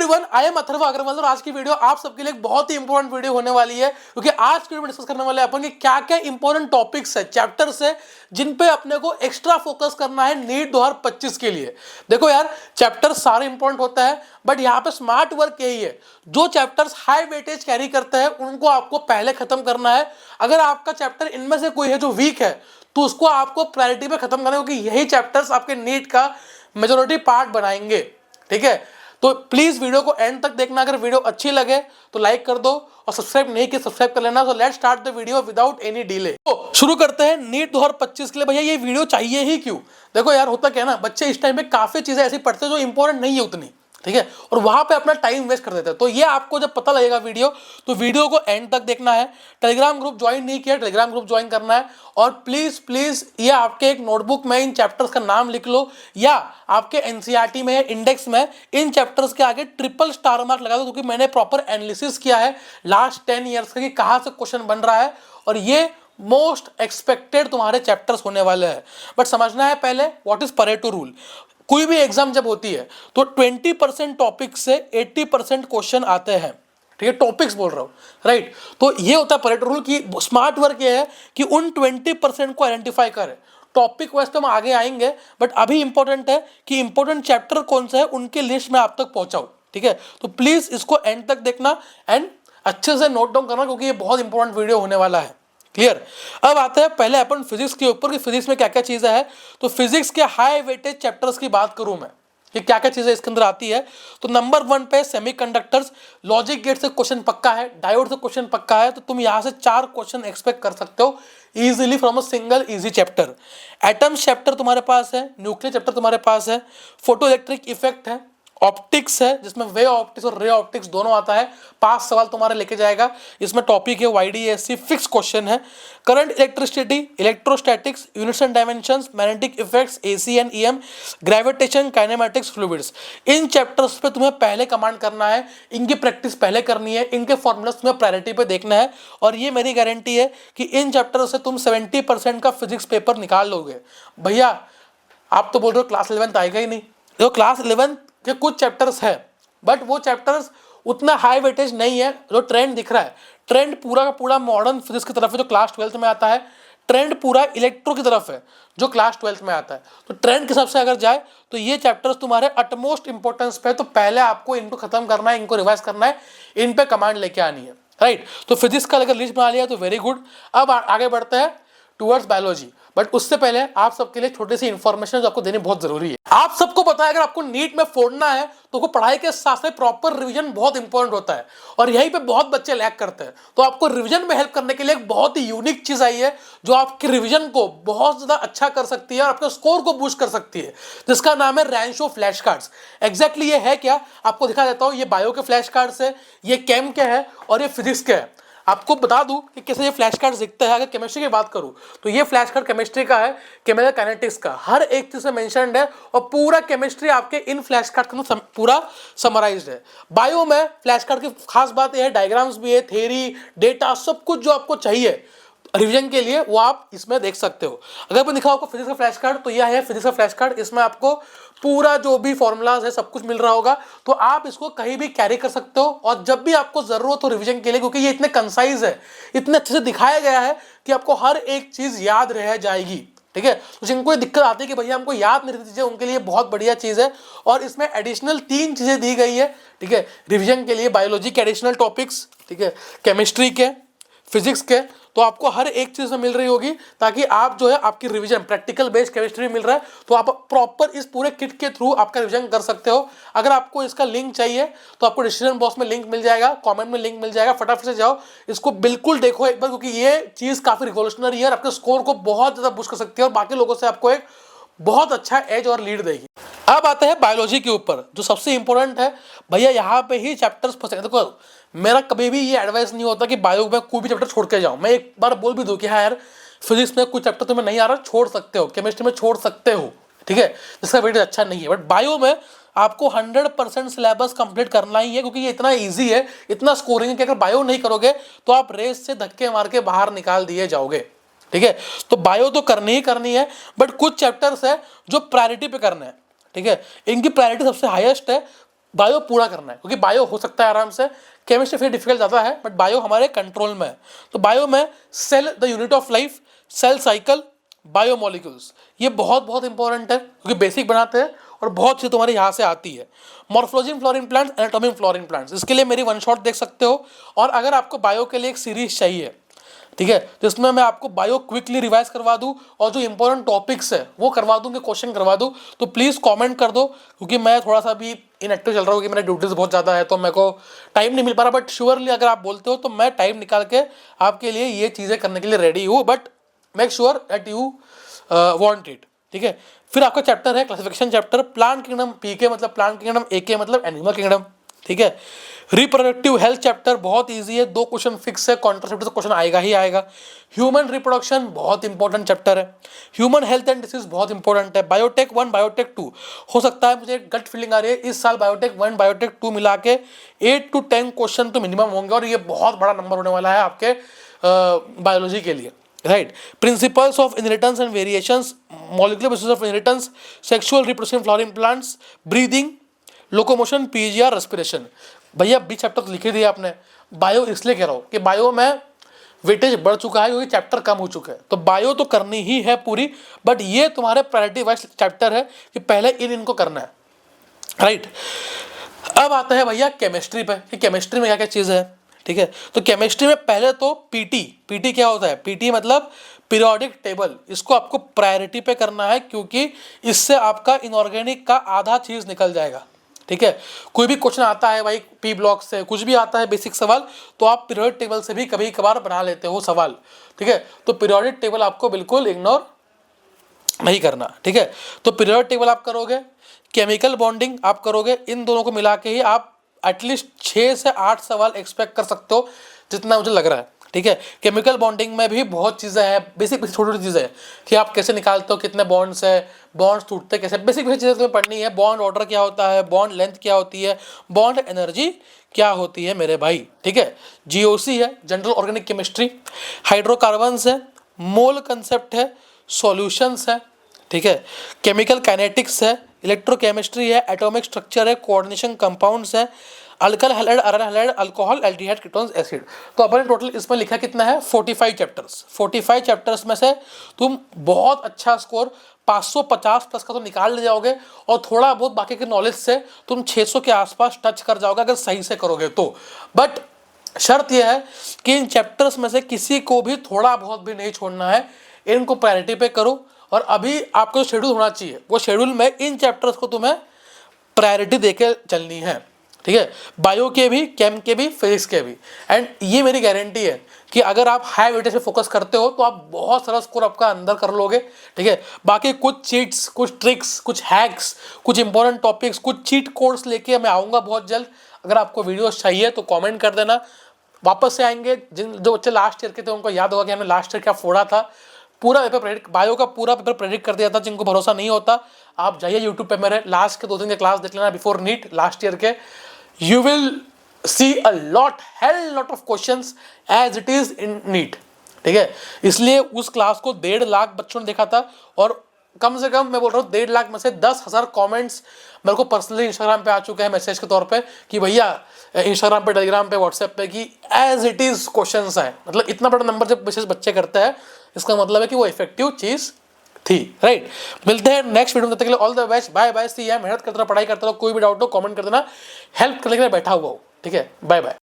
Everyone, I am Atharv Agarwal और आज की वीडियो आप सबके लिए एक बहुत ही इंपॉर्टेंट वीडियो होने वाली है, क्योंकि आज की वीडियो में डिस्कस करने वाले हैं अपन कि क्या क्या इंपॉर्टेंट टॉपिक्स है, चैप्टर्स है जिन पे अपने को एक्स्ट्रा फोकस करना है नीट 2025 के लिए। देखो यार, चैप्टर सारे इंपॉर्टेंट होता है, बट यहाँ पे स्मार्ट वर्क यही है, जो चैप्टर्स हाई वेटेज कैरी करते हैं उनको आपको पहले खत्म करना है। अगर आपका चैप्टर इनमें से कोई है जो वीक है तो उसको आपको प्रायोरिटी पे खत्म करना है, क्योंकि यही चैप्टर्स आपके नीट का मेजोरिटी पार्ट बनाएंगे। ठीक है, तो प्लीज वीडियो को एंड तक देखना। अगर वीडियो अच्छी लगे तो लाइक कर दो और सब्सक्राइब नहीं किया सब्सक्राइब कर लेना। So let's start the video without any delay. तो शुरू करते हैं नीट 2025 के लिए। भैया ये वीडियो चाहिए ही क्यों? देखो यार, होता क्या है ना, बच्चे इस टाइम पे काफी चीजें ऐसी पढ़ते हैं जो इंपॉर्टेंट नहीं है उतनी, ठीक है, और वहां पे अपना टाइम वेस्ट कर देते हैं। तो ये आपको जब पता लगेगा वीडियो, तो वीडियो को एंड तक देखना है। टेलीग्राम ग्रुप ज्वाइन नहीं किया, टेलीग्राम ग्रुप ज्वाइन करना है। और प्लीज प्लीज ये आपके एक नोटबुक में इन चैप्टर्स का नाम लिख लो, या आपके एनसीईआरटी में इंडेक्स में इन चैप्टर्स के आगे ट्रिपल स्टार मार्क लगा दो, क्योंकि मैंने प्रॉपर एनालिसिस किया है लास्ट 10 ईयर्स का कि कहां से क्वेश्चन बन रहा है, और ये मोस्ट एक्सपेक्टेड तुम्हारे चैप्टर्स होने वाले हैं। बट समझना है पहले व्हाट इज परेटो रूल। कोई भी एग्जाम जब होती है तो 20% टॉपिक से 80% क्वेश्चन आते हैं, ठीक है, टॉपिक्स बोल रहा हूं, राइट। तो ये होता है परेटो रूल की स्मार्ट वर्क ये है कि उन 20% को आइडेंटिफाई करें। टॉपिक वाइज तो हम आगे आएंगे, बट अभी इंपॉर्टेंट है कि इंपॉर्टेंट चैप्टर कौन सा है उनके लिस्ट में आप तक पहुंचाओ। ठीक है, तो प्लीज इसको एंड तक देखना एंड अच्छे से नोट डाउन करना, क्योंकि ये बहुत इंपॉर्टेंट वीडियो होने वाला है। क्लियर। अब आते हैं पहले अपन फिजिक्स के ऊपर कि फिजिक्स में क्या क्या चीजें है। तो फिजिक्स के हाई वेटेज चैप्टर्स की बात करूं मैं कि क्या क्या चीजें इसके अंदर आती है, तो नंबर 1 पे सेमीकंडक्टर्स। लॉजिक गेट से क्वेश्चन पक्का है, डायोड से क्वेश्चन पक्का है, तो तुम यहां से 4 क्वेश्चन एक्सपेक्ट कर सकते हो easily from a single easy chapter. Atoms chapter तुम्हारे पास है, न्यूक्लियर चैप्टर तुम्हारे पास है, फोटो इलेक्ट्रिक इफेक्ट है, ऑप्टिक्स है जिसमें वे ऑप्टिक्स और रे ऑप्टिक्स दोनों आता है। 5 सवाल तुम्हारे लेके जाएगा। इसमें टॉपिक है YDASC, फिक्स क्वेश्चन है। Current electricity, electrostatics, units and dimensions, magnetic effects, AC and EM, gravitation, kinematics, fluids. In chapters पे तुम्हें पहले कमांड करना है, इनकी प्रैक्टिस पहले करनी है, इनके फॉर्मूलास तुम्हें प्रायोरिटी पे देखना है। और ये मेरी गारंटी है कि इन चैप्टर से तुम 70% का फिजिक्स पेपर निकाल लोगे। भैया आप तो बोल रहे हो क्लास 11 आएगा ही नहीं। देखो क्लास 11 के कुछ चैप्टर्स है, बट वो चैप्टर्स उतना हाई वेटेज नहीं है। जो ट्रेंड दिख रहा है, ट्रेंड पूरा का पूरा मॉडर्न फिजिक्स की तरफ है जो क्लास 12 में आता है। ट्रेंड पूरा इलेक्ट्रो की तरफ है जो क्लास 12 में आता है। तो ट्रेंड के हिसाब से अगर जाए तो ये चैप्टर्स तुम्हारे अटमोस्ट इंपॉर्टेंस पे है, तो पहले आपको इनको खत्म करना है, इनको रिवाइज करना है, इन पे कमांड लेके आनी है, राइट। तो फिजिक्स का अगर लिस्ट बना लिया तो वेरी गुड। अब आगे बढ़ते हैं टुवर्ड्स बायोलॉजी, बट उससे पहले आप सबके लिए छोटी सी इंफॉर्मेशन जो आपको देनी बहुत जरूरी है। आप सबको पता है अगर आपको नीट में फोड़ना है तो को पढ़ाई के साथ साथ प्रॉपर रिवीजन बहुत इंपॉर्टेंट होता है, और यहीं पे बहुत बच्चे लैग करते हैं। तो आपको रिवीजन में हेल्प करने के लिए एक बहुत ही यूनिक चीज आई है जो आपके रिवीजन को बहुत ज्यादा अच्छा कर सकती है और आपके स्कोर को बूस्ट कर सकती है, जिसका नाम है रैंशो फ्लैश कार्ड्स। एग्जैक्टली ये है क्या, आपको दिखा देता हूं। ये बायो के फ्लैश कार्ड्स है, ये केम के है और ये फिजिक्स के है। आपको बता दूं कि कैसे ये फ्लैश कार्ड दिखते हैं। अगर केमिस्ट्री की बात करूं तो ये फ्लैश कार्ड केमिस्ट्री का है, केमिकल काइनेटिक्स का, हर एक चीज में मेंशन्ड है, और पूरा केमिस्ट्री आपके इन फ्लैश कार्ड के अंदर पूरा समराइज्ड है। बायो में फ्लैश कार्ड की खास बात यह है, डायग्राम्स भी है, थ्योरी, डेटा, सब कुछ जो आपको चाहिए रिवीजन के लिए वो आप इसमें देख सकते हो। अगर मैं दिखाऊं आपको फिजिक्स का फ्लैश कार्ड, तो यह है फिजिक्स का फ्लैश कार्ड। इसमें आपको पूरा जो भी फॉर्मूलाज है सब कुछ मिल रहा होगा, तो आप इसको कहीं भी कैरी कर सकते हो, और जब भी आपको जरूरत हो रिवीजन के लिए, क्योंकि ये इतने कंसाइज है, इतने अच्छे से दिखाया गया है कि आपको हर एक चीज याद रह जाएगी। ठीक है, तो जिनको ये दिक्कत आती है कि भैया हमको याद नहीं रहती चीजें, उनके लिए बहुत बढ़िया चीज है। और इसमें एडिशनल 3 चीजें दी गई है, ठीक है, रिवीजन के लिए। बायोलॉजी के एडिशनल टॉपिक्स, ठीक है, केमिस्ट्री के, फिजिक्स के, तो आपको हर एक चीज में मिल रही होगी, ताकि आप जो है आपकी रिवीजन प्रैक्टिकल बेस्ड केमिस्ट्री मिल रहा है, तो आप प्रॉपर इस पूरे किट के थ्रू आपका रिवीजन कर सकते हो। अगर आपको इसका लिंक चाहिए तो आपको डिस्क्रिप्शन बॉक्स में लिंक मिल जाएगा, कमेंट में लिंक मिल जाएगा, फटाफट से जाओ इसको बिल्कुल देखो एक बार, क्योंकि ये चीज काफी रिवोल्यूशनरी है और आपके स्कोर को बहुत ज्यादा बूस्ट कर सकती है और बाकी लोगों से आपको एक बहुत अच्छा एज और लीड देगी। अब आते हैं बायोलॉजी के ऊपर, जो सबसे इंपॉर्टेंट है। भैया यहाँ पे ही चैप्टर्स फंसे। देखो मेरा कभी भी ये एडवाइस नहीं होता कि बायो में कोई भी चैप्टर छोड़ के जाओ। मैं एक बार बोल भी दूं कि हाँ यार, फिजिक्स में कुछ चैप्टर तुम्हें नहीं आ रहा, छोड़ सकते हो, केमिस्ट्री में छोड़ सकते हो, ठीक है, जिसका वेटेज अच्छा नहीं है। बट बायो में आपको 100% सिलेबस कंप्लीट करना ही है, क्योंकि ये इतना ईजी है, इतना स्कोरिंग है कि अगर बायो नहीं करोगे तो आप रेस से धक्के मार के बाहर निकाल दिए जाओगे। ठीक है, तो बायो तो करनी ही करनी है, बट कुछ चैप्टर्स है जो प्रायोरिटी पे करना है। ठीक है, इनकी प्रायोरिटी सबसे हाईएस्ट है। बायो पूरा करना है, क्योंकि बायो हो सकता है आराम से, केमिस्ट्री फिर डिफिकल्ट ज़्यादा है, बट बायो हमारे कंट्रोल में है। तो बायो में cell the unit of life, cell cycle, biomolecules, ये बहुत बहुत इंपॉर्टेंट है, क्योंकि बेसिक बनाते हैं और बहुत चीज़ तुम्हारे यहाँ से आती है। मॉर्फोलॉजी इन फ्लोरिन प्लांट्स, एनाटॉमी इन फ्लोरिन प्लांट्स, इसके लिए मेरी वन शॉट देख सकते हो। और अगर आपको बायो के लिए एक सीरीज चाहिए, ठीक है, जिसमें मैं आपको बायो क्विकली रिवाइज करवा दूं और जो इंपॉर्टेंट टॉपिक्स है वो करवा दूं, कि क्वेश्चन करवा दूं, तो प्लीज़ कमेंट कर दो, क्योंकि मैं थोड़ा सा भी इनएक्टिव चल रहा हूँ, कि मेरे ड्यूटीज़ बहुत ज़्यादा है, तो मेरे को टाइम नहीं मिल पा रहा। बट श्योरली अगर आप बोलते हो तो मैं टाइम निकाल के आपके लिए ये चीज़ें करने के लिए रेडी हूँ, but make sure that you want it, ठीक है। फिर आपका चैप्टर है क्लासिफिकेशन चैप्टर, प्लांट किंगडम, पीके मतलब प्लांट किंगडम, एके मतलब एनिमल किंगडम, ठीक है। रिप्रोडक्टिव हेल्थ चैप्टर बहुत इजी है, 2 क्वेश्चन फिक्स है, कॉन्ट्रासेप्टिव क्वेश्चन आएगा ही आएगा। ह्यूमन रिप्रोडक्शन बहुत इंपॉर्टेंट चैप्टर है। ह्यूमन हेल्थ एंड डिसीज बहुत इंपॉर्टेंट है। बायोटेक 1 बायोटेक 2, हो सकता है, मुझे गट फीलिंग आ रही है इस साल बायोटेक 1 बायोटेक 2 मिला के 8 to 10 क्वेश्चन तो मिनिमम होंगे, और ये बहुत बड़ा नंबर होने वाला है आपके बायोलॉजी के लिए, right. Principles of inheritance and variations, molecular basis of inheritance, sexual reproduction fluorine plants, breathing, locomotion, PGR, respiration. भैया 20 चैप्टर तो लिखे दिए आपने। बायो इसलिए कह रहा हूँ कि बायो में वेटेज बढ़ चुका है, क्योंकि चैप्टर कम हो चुके हैं, तो बायो तो करनी ही है पूरी, बट ये तुम्हारे प्रायोरिटी वाइज चैप्टर है कि पहले इनको करना है, राइट। अब आता है भैया केमिस्ट्री पे, कि केमिस्ट्री में क्या क्या चीज़ है, ठीक है। तो केमिस्ट्री में पहले तो पीटी क्या होता है, पीटी मतलब पीरियोडिक टेबल, इसको आपको प्रायोरिटी पे करना है, क्योंकि इससे आपका इनऑर्गेनिक का आधा चीज़ निकल जाएगा, ठीक है। कोई भी क्वेश्चन आता है भाई पी ब्लॉक से, कुछ भी आता है बेसिक सवाल, तो आप पीरियोडिक टेबल से भी कभी कभार बना लेते हो सवाल, ठीक है। तो पीरियोडिक टेबल आपको बिल्कुल इग्नोर नहीं करना, ठीक है। तो पीरियोडिक टेबल आप करोगे, केमिकल बॉन्डिंग आप करोगे, इन दोनों को मिला के ही आप एटलीस्ट 6 से 8 सवाल एक्सपेक्ट कर सकते हो, जितना मुझे लग रहा है, ठीक है। केमिकल बॉन्डिंग में भी बहुत चीज़ें हैं, बेसिक छोटी छोटी चीज़ें हैं, कि आप कैसे निकालते हो, कितने बॉन्ड्स है, बॉन्ड्स टूटते कैसे, बेसिक चीज़ें तुम्हें पढ़नी है। बॉन्ड ऑर्डर क्या होता है, बॉन्ड लेंथ क्या होती है, बॉन्ड एनर्जी क्या होती है मेरे भाई, ठीक है। जीओसी है, जनरल ऑर्गेनिक केमिस्ट्री। हाइड्रोकार्बन्स है, मोल कंसेप्ट है, सॉल्यूशंस है, ठीक है। केमिकल काइनेटिक्स है, इलेक्ट्रोकेमिस्ट्री है, एटॉमिक स्ट्रक्चर है, कोऑर्डिनेशन कंपाउंड्स है, alkyl halide, aryl halide, alcohol, aldehyde, ketones, acid. तो अपन टोटल इसमें लिखा कितना है 45 चैप्टर्स। 45 चैप्टर्स में से तुम बहुत अच्छा स्कोर 550 प्लस का तो निकाल ले जाओगे, और थोड़ा बहुत बाकी के नॉलेज से तुम 600 के आसपास टच कर जाओगे, अगर सही से करोगे तो। बट शर्त यह है कि इन चैप्टर्स में से किसी को भी थोड़ा बहुत भी नहीं छोड़ना है, इनको प्रायोरिटी पे करो। और अभी आपको जो शेड्यूल होना चाहिए, वो शेड्यूल में इन चैप्टर्स को तुम्हें प्रायोरिटी देके चलनी है, ठीक है। बायो के भी, केम के भी, फिजिक्स के भी। एंड ये मेरी गारंटी है कि अगर आप हाई वेटेज पे फोकस करते हो तो आप बहुत सारा स्कोर आपका अंदर कर लोगे, ठीक है। बाकी कुछ चीट्स, कुछ ट्रिक्स, कुछ हैक्स, कुछ इंपॉर्टेंट टॉपिक्स, कुछ चीट कोड्स लेके मैं आऊँगा बहुत जल्द। अगर आपको वीडियोस चाहिए तो कमेंट कर देना। वापस से आएंगे, जो बच्चे लास्ट ईयर के थे उनको याद होगा कि हमने लास्ट ईयर क्या फोड़ा था। पूरा पेपर प्रेडिक्ट, बायो का पूरा पेपर प्रेडिक्ट कर दिया था। जिनको भरोसा नहीं होता, आप जाइए यूट्यूब पे, मेरे लास्ट के 2 दिन के क्लास देख लेना बिफोर नीट लास्ट ईयर के। You will see a lot, hell lot of questions as it is in NEET, ठीक है। इसलिए उस क्लास को 1.5 लाख बच्चों ने देखा था, और कम से कम मैं बोल रहा हूँ 1.5 लाख में से 10,000 कमेंट्स मेरे को पर्सनली इंस्टाग्राम पे आ चुके हैं मैसेज के तौर पे, कि भैया इंस्टाग्राम पे, टेलीग्राम पे, व्हाट्सएप पे, कि एज इट इज क्वेश्चंस आए। मतलब इतना बड़ा नंबर जब मैसेज बच्चे करते हैं, इसका मतलब है कि वो इफेक्टिव चीज़ थी, राइट। मिलते हैं नेक्स्ट वीडियो में, तब तक के लिए all the best, bye bye, see ya. मेहनत करते रहो, पढ़ाई करते रहो, कोई भी डाउट हो कमेंट कर देना, हेल्प करने के लिए बैठा हुआ हो, ठीक है। Bye bye.